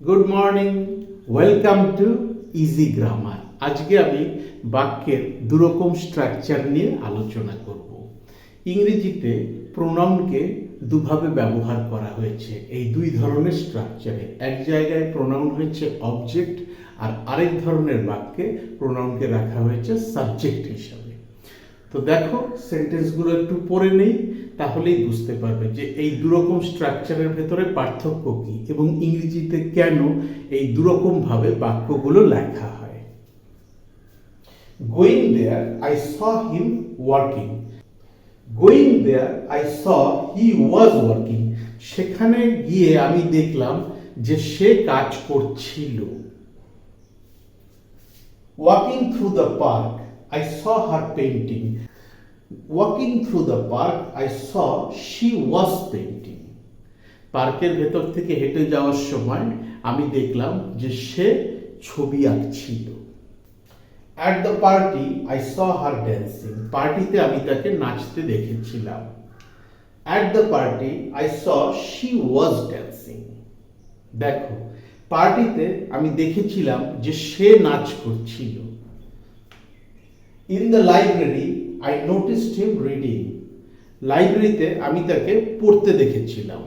Good morning, welcome to easy grammar. আজকে আমি বাক্যের দুরকম স্ট্রাকচার নিয়ে আলোচনা করব। ইংরেজিতে প্রোনাউনকে দুভাবে ব্যবহার করা হয়েছে এই দুই ধরনের স্ট্রাকচারে। এক জায়গায় প্রোনাউন হয়েছে অবজেক্ট, আর আরেক ধরনের বাক্যে প্রোনাউনকে রাখা হয়েছে সাবজেক্ট হিসাবে। তো দেখো, সেন্টেন্সগুলো একটু পড়ে নেই, তাহলেই বুঝতে পারবে যে এই দুরকম স্ট্রাকচারের ভেতরে পার্থক্য কী এবং ইংরেজিতে কেন এই দুরকম ভাবে বাক্যগুলো লেখা হয়। Going there I saw him working. Going there I saw he was working. সেখানে গিয়ে আমি দেখলাম যে সে কাজ করছিল। Walking through the park I saw her painting. Walking through the park, I saw she was painting. পার্কের ভেতর থেকে হেঁটে যাওয়ার সময় আমি দেখলাম যে সে ছবি আঁকছিল। At the party, I saw her dancing. পার্টিতে আমি তাকে নাচতে দেখেছিলাম। At the party, I saw she was dancing. দেখো, পার্টিতে আমি দেখেছিলাম যে সে নাচ করছিল। In the library, I noticed him reading. লাইব্রেরিতে আমি তাকে পড়তে দেখেছিলাম।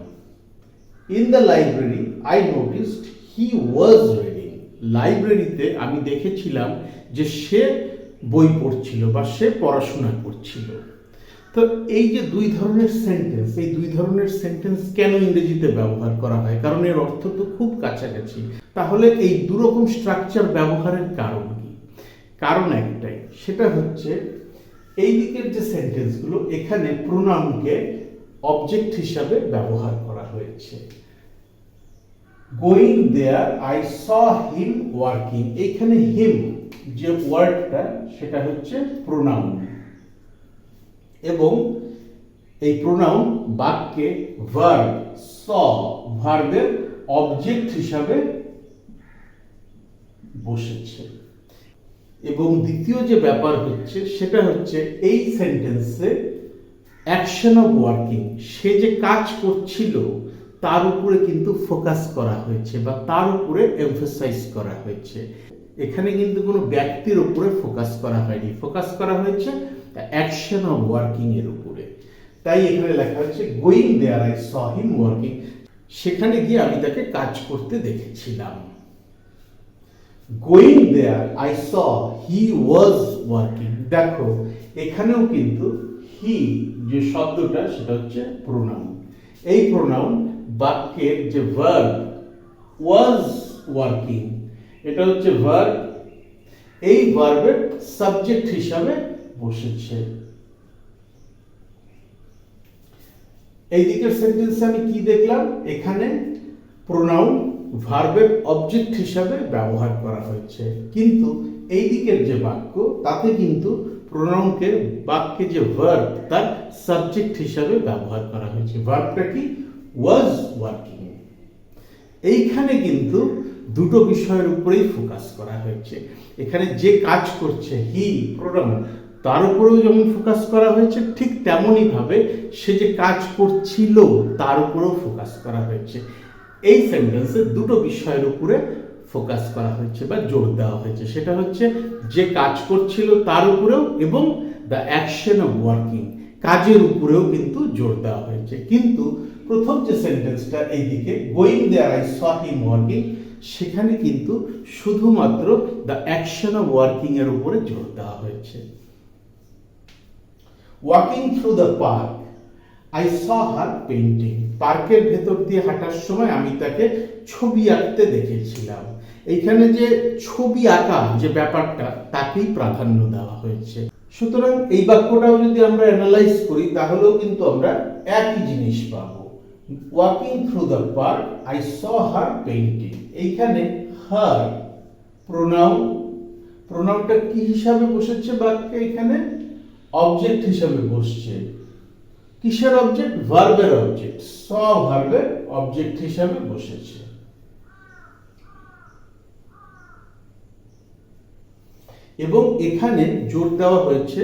In the library, I noticed he was reading. লাইব্রেরিতে আমি দেখেছিলাম যে সে বই পড়ছিল বা সে পড়াশোনা করছিল। তো এই যে দুই ধরনের সেন্টেন্স, এই দুই ধরনের সেন্টেন্স কেন ইংরেজিতে ব্যবহার করা হয়? কারণ এর অর্থ তো খুব কাছাকাছি। তাহলে এই দুরকম স্ট্রাকচার ব্যবহারের কারণ কি? কারণ একটাই, সেটা হচ্ছে এই দিকের যে সেন্টেন্সগুলো, এখানে প্রোনাউনকে অবজেক্ট হিসাবে ব্যবহার করা হয়েছে। Going there I saw him working, এখানে হিম যে ওয়ার্ডটা সেটা হচ্ছে প্রোনাউন, এবং এই প্রোনাউন বাক্যে ভার্ব স ভার্বের অবজেক্ট হিসাবে বসেছে। এবং দ্বিতীয় যে ব্যাপার হচ্ছে সেটা হচ্ছে এই সেন্টেন্সে অ্যাকশন অফ ওয়ার্কিং, সে যে কাজ করছিল তার উপরে কিন্তু ফোকাস করা হয়েছে বা তার উপরে এমফাসাইজ করা হয়েছে। এখানে কিন্তু কোনো ব্যক্তির উপরে ফোকাস করা হয়নি, ফোকাস করা হয়েছে অ্যাকশন অফ ওয়ার্কিং এর উপরে। তাই এখানে লেখা হচ্ছে going there I saw him working, সেখানে গিয়ে আমি তাকে কাজ করতে দেখেছিলাম। Going there I saw he was working, দেখো এখানেও কিন্তু হি যে শব্দটা সেটা হচ্ছে প্রোনাউন। এই প্রোনাউন বাক্যের যে ভার্ব ওয়াজ ওয়ার্কিং, এটা হচ্ছে ভার্ব, এই ভার্বের সাবজেক্ট হিসাবে বসেছে। এই দিকের সেন্টেন্সে আমি কি দেখলাম? এখানে প্রোনাউন ভার্বের অবজেক্ট হিসাবে ব্যবহার করা হয়েছে, কিন্তু এই দিকের যে বাক্য তাতে কিন্তু প্রোনাউনকে বাক্যে যে ভার্ব তার সাবজেক্ট হিসাবে ব্যবহার করা হয়েছে। ভার্বটা কি? Was working. এইখানে কিন্তু দুটো বিষয়ের উপরেই ফোকাস করা হয়েছে। এখানে যে কাজ করছে হি প্রোনাউন, তার উপরেও যেমন ফোকাস করা হয়েছে, ঠিক তেমনই ভাবে সে যে কাজ করছিল তার উপরেও ফোকাস করা হয়েছে। এই সেন্টেন্সে দুটো বিষয়ের উপরে ফোকাস করা হয়েছে বা জোর দেওয়া হয়েছে, সেটা হচ্ছে যে কাজ করছিল তার উপরেও, এবং দ্য অ্যাকশন অফ ওয়ার্কিং, কাজের উপরেও কিন্তু জোর দেওয়া হয়েছে। কিন্তু প্রথম যে সেন্টেন্সটা এইদিকে going there I saw him working, সেখানে কিন্তু শুধুমাত্র দ্য অ্যাকশন অফ ওয়ার্কিং এর উপরে জোর দেওয়া হয়েছে। Walking through the park I saw her painting, পার্কের ভেতর দিয়ে হাঁটার সময় আমি তাকে ছবি আঁকতে দেখেছিলাম। এইখানে যে ছবি আঁকা যে ব্যাপারটা, তাকেই প্রাধান্য দেওয়া হয়েছে। সুতরাং এই বাক্যটাও যদি আমরা অ্যানালাইজ করি তাহলেও কিন্তু আমরা একই জিনিস পাবো। Walking through the park I saw her painting, এইখানে হার প্রোনাউন, প্রোনাউনটা কি হিসাবে বসেছে বাক্যে? এখানে অবজেক্ট হিসাবে বসছে। কিসের অবজেক্ট? ভার্বের অবজেক্ট। স ভার্বের অবজেক্ট হিসাবে বসেছে। এবং এখানে জোর দেওয়া হয়েছে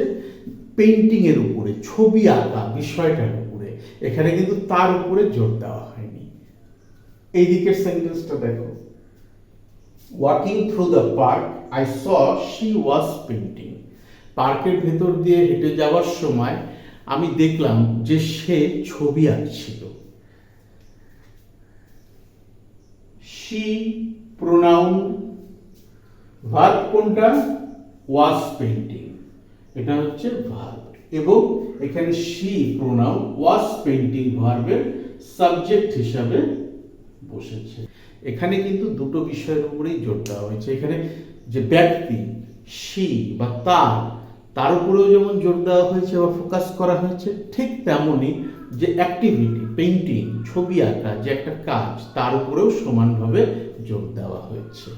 পেইন্টিং এর উপরে, ছবি আঁকা বিষয়টার উপরে। এখানে কিন্তু তার উপরে জোর দেওয়া হয়নি। এই দিকের সেন্টেন্সটা দেখো, walking through the park I saw she was painting. পার্কের ভেতর দিয়ে হেঁটে যাওয়ার সময় আমি দেখলাম যে সে ছবি আঁকছিল। শি প্রোনাউন, ভার্ব কোনটা? ওয়াজ পেন্টিং, এটা হচ্ছে ভার্ব। এবং এখানে শি প্রোনাউন ওয়াজ পেন্টিং ভার্বের সাবজেক্ট হিসাবে বসেছে। এখানে কিন্তু দুটো বিষয়ের উপরেই জোর দেওয়া হয়েছে। এখানে যে ব্যক্তি শি বা তার উপরেও যেমন জোর দেওয়া হয়েছে বা ফোকাস করা হয়েছে, ঠিক তেমনই যে অ্যাক্টিভিটি পেইন্টিং ছবি আঁকা যে একটা কাজ, তার উপরেও সমানভাবে জোর দেওয়া হয়েছে।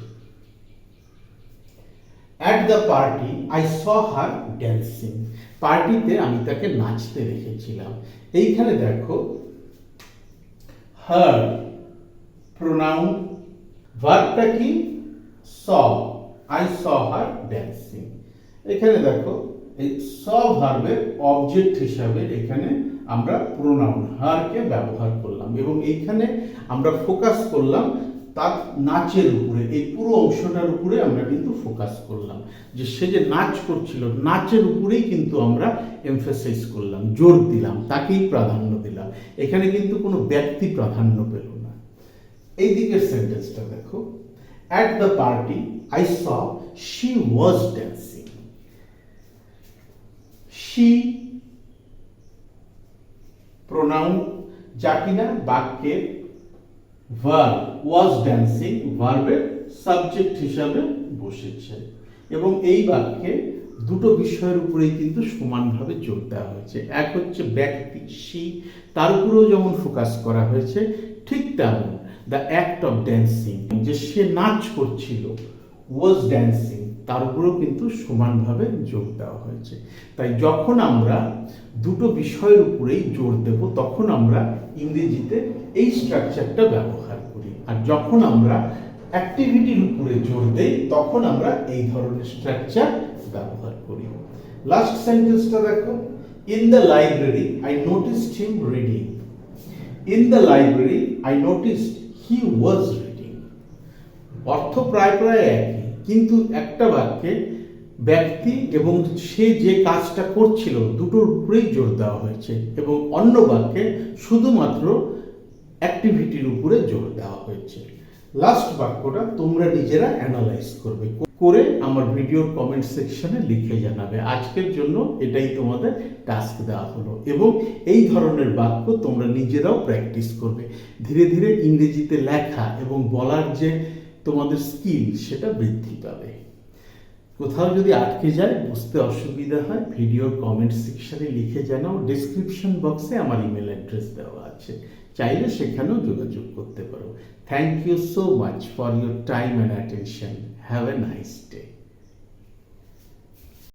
At the party I saw her dancing. পার্টিতে আমি তাকে নাচতে দেখেছিলাম। এইখানে দেখো হার প্রোনাউন, ভার্বটা কি? স, আই স হার ড্যান্সিং। এখানে দেখো এই স ভার্বের অবজেক্ট হিসাবে এখানে আমরা প্রোনাউন হারকে ব্যবহার করলাম এবং এইখানে আমরা ফোকাস করলাম তার নাচের উপরে। এই পুরো অংশটার উপরে আমরা কিন্তু ফোকাস করলাম, যে সে যে নাচ করছিল নাচের উপরেই কিন্তু আমরা এমফাসাইজ করলাম, জোর দিলাম, তাকেই প্রাধান্য দিলাম। এখানে কিন্তু কোনো ব্যক্তি প্রাধান্য পেল না। এই দিকের সেন্টেন্সটা দেখো, at the party I saw she was dancing. She pronoun, যা কিনা বাক্যের ভার্ব ওয়াজ ড্যান্সিং ভার্বের সাবজেক্ট হিসাবে বসেছে এবং এই বাক্যে দুটো বিষয়ের উপরেই কিন্তু সমানভাবে জোর দেওয়া হয়েছে। এক হচ্ছে ব্যক্তি শি, তার উপরেও যেমন ফোকাস করা হয়েছে, ঠিক তেমন দ্য অ্যাক্ট অফ ড্যান্সিং, যে সে নাচ করছিল, ওয়াজ ড্যান্সিং, তার উপরেও কিন্তু সমানভাবে জোর দেওয়া হয়েছে। তাই যখন আমরা দুটো বিষয়ের উপরেই জোর দেব তখন আমরা ইংরেজিতে এই স্ট্রাকচারটা ব্যবহার করি, আর যখন আমরা অ্যাক্টিভিটির উপরে জোর দেই তখন আমরা এই ধরনের স্ট্রাকচার ব্যবহার করি। লাস্ট সেন্টেন্সটা দেখো, in the library I noticed him reading. In the library I noticed he was reading. অর্থ প্রায় একই, কিন্তু একটা বাক্যে ব্যক্তি এবং সে যে কাজটা করছিল দুটোর উপরেই জোর দেওয়া হয়েছে এবং অন্য বাক্যে শুধুমাত্র অ্যাক্টিভিটির উপরে জোর দেওয়া হয়েছে। লাস্ট বাক্যটা তোমরা নিজেরা অ্যানালাইজ করবে, করে আমার ভিডিওর কমেন্ট সেকশনে লিখে জানাবে। আজকের জন্য এটাই তোমাদের টাস্ক দেওয়া হলো এবং এই ধরনের বাক্য তোমরা নিজেরাও প্র্যাকটিস করবে। ধীরে ধীরে ইংরেজিতে লেখা এবং বলার যে তোমাদের স্কিল সেটা বৃদ্ধি পাবে। কোথাও যদি আটকে যায়, বুঝতে অসুবিধা হয়, ভিডিওর কমেন্ট সেকশনে লিখে জানাও। ডেসক্রিপশন বক্সে আমার ইমেল অ্যাড্রেস দেওয়া আছে, চাইলে সেখানেও যোগাযোগ করতে পারো। Thank you so much for your time and attention. Have a nice day.